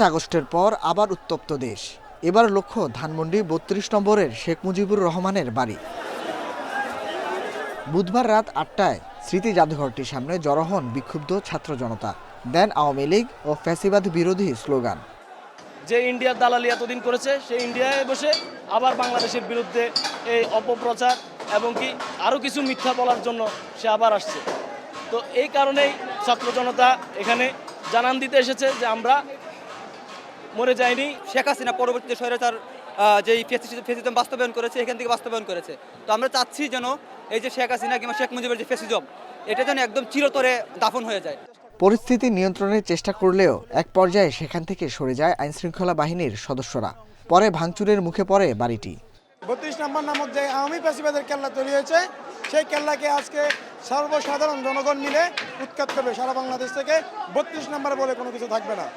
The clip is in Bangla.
আগস্টের পর আবার উত্তপ্ত দেশ। এবার লক্ষ্য ধানমন্ডি ৩২ নম্বরের শেখ মুজিবুর রহমানের বাড়ি। বুধবার রাত ৮টায় স্মৃতি জাদুঘরটির সামনে জড়ো হন বিক্ষুব্ধ ছাত্র জনতা। দেন আওয়ামী লীগ ও ফ্যাসিবাদ বিরোধী স্লোগান। যে ইন্ডিয়ার দালালি এতদিন করেছে, সেই ইন্ডিয়ায় বসে আবার বাংলাদেশের বিরুদ্ধে এই অপপ্রচার এবং কি আরও কিছু মিথ্যা বলার জন্য সে আবার আসছে। তো এই কারণেই ছাত্র জনতা এখানে জানান দিতে এসেছে যে আমরা মরে যাইনি। শেখ হাসিনা পরবর্তীতে স্বৈরাচার যেই ফ্যাসিজম বাস্তবায়ন করেছে, এখান থেকে বাস্তবায়ন করেছে। তো আমরা চাচ্ছি যেন এই যে শেখ হাসিনা কিংবা শেখ মুজিবের যে ফ্যাসিজম, এটা যেন একদম চিরতরে দাফন হয়ে যায়। পরিস্থিতি নিয়ন্ত্রণের চেষ্টা করলেও এক পর্যায়ে সেখান থেকে সরে যায় আইনশৃঙ্খলা বাহিনীর সদস্যরা। পরে ভাঙচুরের মুখে পড়ে বাড়িটি। ৩২ নম্বর নামক যে আওয়ামী ফ্যাসিবাদের কেল্লা তৈরি হয়েছে, সেই কেল্লাকে আজকে সর্বসাধারণ জনগণ মিলে উৎখাত করবে। সারা বাংলাদেশ থেকে ৩২ নম্বর বলে কোনো কিছু থাকবে না।